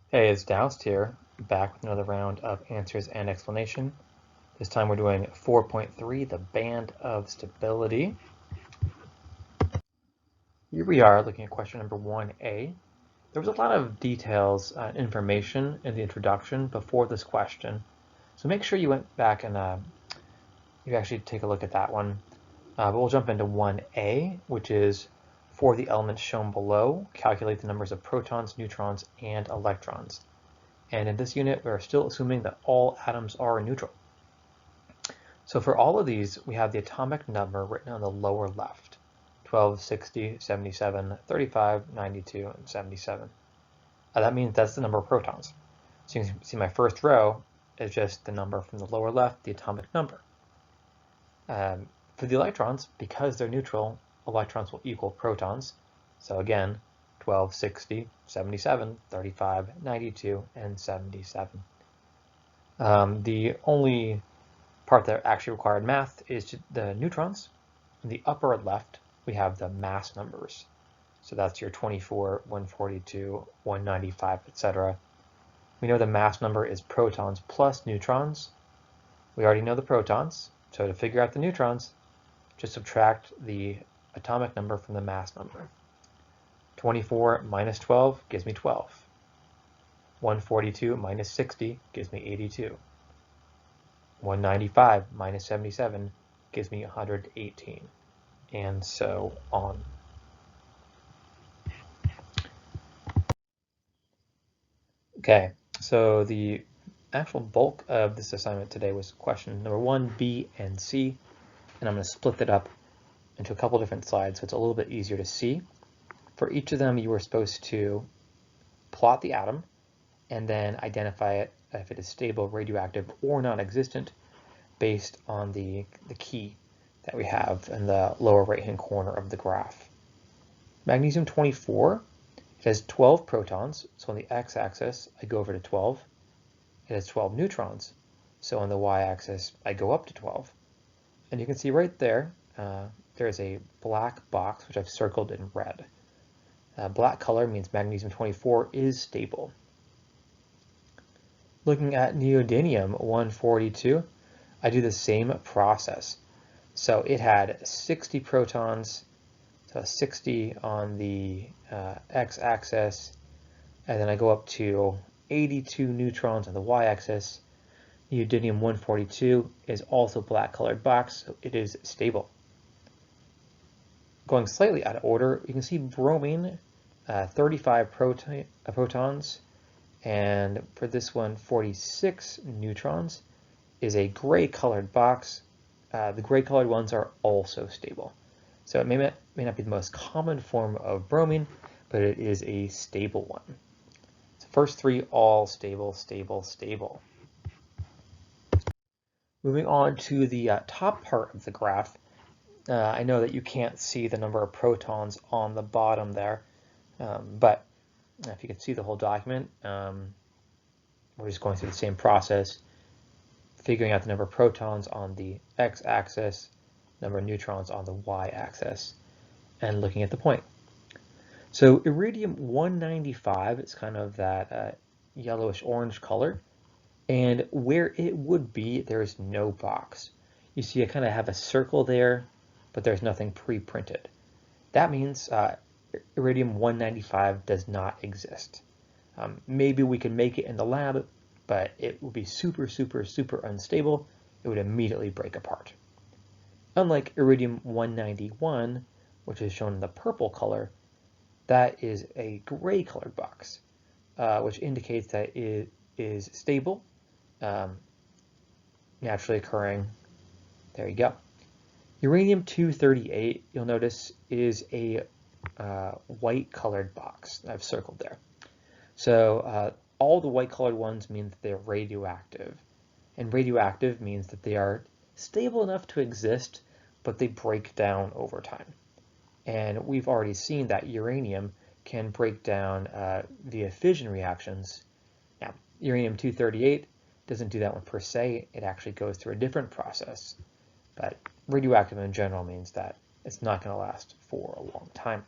Hey, it's Doust here, back with another round of answers and explanation. This time we're doing 4.3, the band of stability. Here we are looking at question number 1A. There was a lot of details and information in the introduction before this question, so make sure you went back and you actually take a look at that one. But we'll jump into 1A, which is for the elements shown below, calculate the numbers of protons, neutrons, and electrons. And in this unit, we're still assuming that all atoms are neutral. So for all of these, we have the atomic number written on the lower left, 12, 60, 77, 35, 92, and 77. That means that's the number of protons. So you can see my first row is just the number from the lower left, the atomic number. For the electrons, because they're neutral, electrons will equal protons. So again, 12, 60, 77, 35, 92, and 77. The only part that actually required math is the neutrons. In the upper left, we have the mass numbers. So that's your 24, 142, 195, etc. We know the mass number is protons plus neutrons. We already know the protons, so to figure out the neutrons, just subtract the atomic number from the mass number. 24 minus 12 gives me 12. 142 minus 60 gives me 82. 195 minus 77 gives me 118, and so on. Okay, so the actual bulk of this assignment today was question number 1, B, and C, and I'm going to split that up into a couple different slides so it's a little bit easier to see. For each of them, you were supposed to plot the atom and then identify it if it is stable, radioactive, or non-existent based on the key that we have in the lower right-hand corner of the graph. Magnesium 24, it has 12 protons, so on the x-axis I go over to 12. It has 12 neutrons, so on the y-axis I go up to 12. And you can see right there, there's a black box which I've circled in red. Black color means magnesium 24 is stable. Looking at neodymium 142, I do the same process. So it had 60 protons, so 60 on the x-axis, and then I go up to 82 neutrons on the y-axis. Neodymium 142 is also black colored box, so it is stable. Going slightly out of order, you can see bromine, 35 protons, and for this one, 46 neutrons, is a gray colored box. The gray colored ones are also stable. So it may not be the most common form of bromine, but it is a stable one. So first three, all stable, stable, stable. Moving on to the top part of the graph, I know that you can't see the number of protons on the bottom there, but if you can see the whole document, we're just going through the same process, figuring out the number of protons on the x-axis, number of neutrons on the y-axis, and looking at the point. So iridium 195 is kind of that yellowish orange color, and where it would be, there is no box. You see I kind of have a circle there, but there's nothing pre-printed. That means iridium 195 does not exist. Maybe we can make it in the lab, but it would be super, super, super unstable. It would immediately break apart. Unlike iridium 191, which is shown in the purple color, that is a gray colored box, which indicates that it is stable, naturally occurring. There you go. Uranium-238, you'll notice, is a white colored box. I've circled there. So all the white colored ones mean that they're radioactive. And radioactive means that they are stable enough to exist, but they break down over time. And we've already seen that uranium can break down via fission reactions. Now, uranium-238 doesn't do that one per se. It actually goes through a different process. But radioactive in general means that it's not going to last for a long time.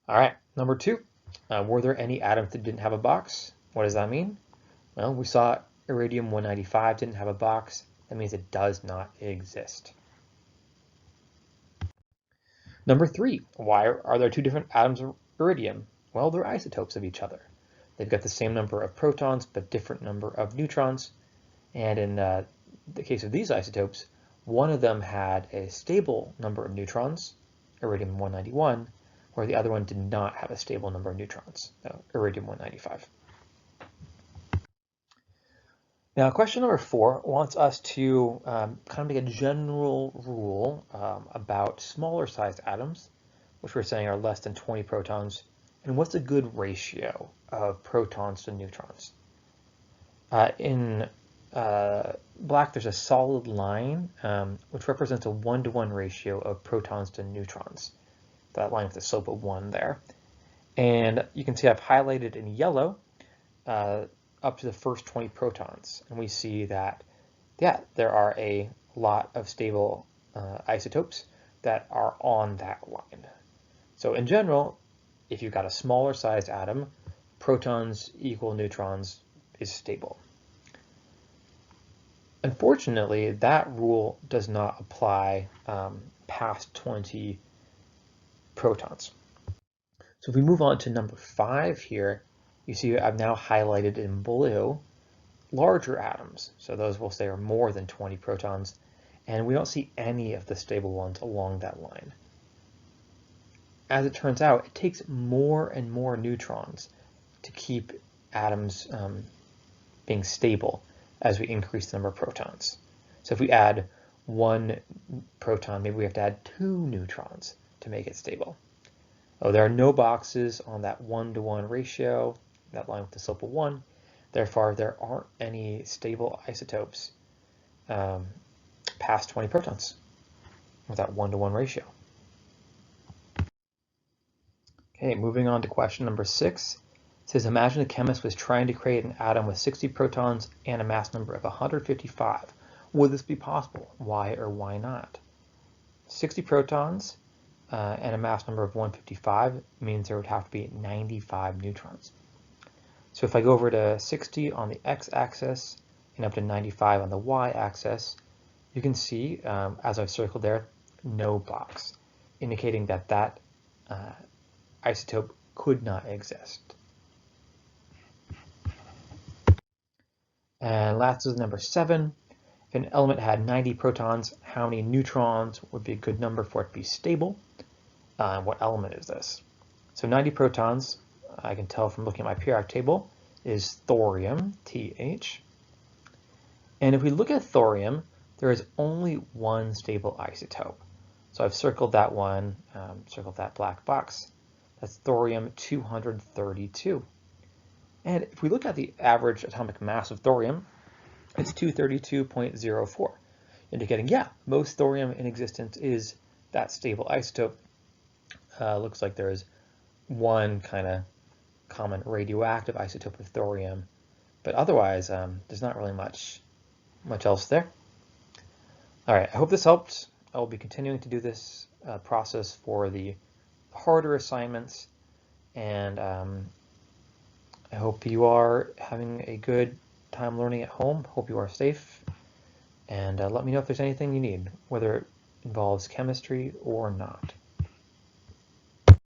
All right, number 2. Were there any atoms that didn't have a box? What does that mean? Well, we saw iridium-195 didn't have a box. That means it does not exist. Number 3, why are there two different atoms of iridium? Well, they're isotopes of each other. They've got the same number of protons, but different number of neutrons. And in the case of these isotopes, one of them had a stable number of neutrons, iridium-191, where the other one did not have a stable number of neutrons, iridium-195. Now, question number 4 wants us to kind of make a general rule about smaller sized atoms, which we're saying are less than 20 protons, and what's a good ratio of protons to neutrons. In black, there's a solid line, which represents a 1-to-1 ratio of protons to neutrons. That line with the slope of 1 there. And you can see I've highlighted in yellow up to the first 20 protons. And we see that, yeah, there are a lot of stable isotopes that are on that line. So in general, if you've got a smaller sized atom, protons equal neutrons is stable. Unfortunately, that rule does not apply past 20 protons. So if we move on to number 5 here, you see I've now highlighted in blue larger atoms. So those we'll say are more than 20 protons, and we don't see any of the stable ones along that line. As it turns out, it takes more and more neutrons to keep atoms being stable as we increase the number of protons. So if we add 1 proton, maybe we have to add 2 neutrons to make it stable. Oh, there are no boxes on that 1-to-1 ratio, that line with the slope of 1. Therefore, there aren't any stable isotopes past 20 protons with that 1-to-1 ratio. Okay, moving on to question number 6. It says, imagine a chemist was trying to create an atom with 60 protons and a mass number of 155. Would this be possible? Why or why not? 60 protons and a mass number of 155 means there would have to be 95 neutrons. So if I go over to 60 on the x-axis and up to 95 on the y-axis, you can see, as I've circled there, no box, indicating that that isotope could not exist. And last is number 7. If an element had 90 protons, how many neutrons would be a good number for it to be stable? What element is this? So 90 protons, I can tell from looking at my periodic table, is thorium, Th. And if we look at thorium, there is only one stable isotope. So I've circled that one, circled that black box. That's thorium-232. And if we look at the average atomic mass of thorium, it's 232.04, indicating, yeah, most thorium in existence is that stable isotope. Looks like there is one kind of common radioactive isotope of thorium, but otherwise there's not really much else there. All right, I hope this helped. I will be continuing to do this process for the harder assignments, and I hope you are having a good time learning at home. Hope you are safe, and let me know if there's anything you need, whether it involves chemistry or not.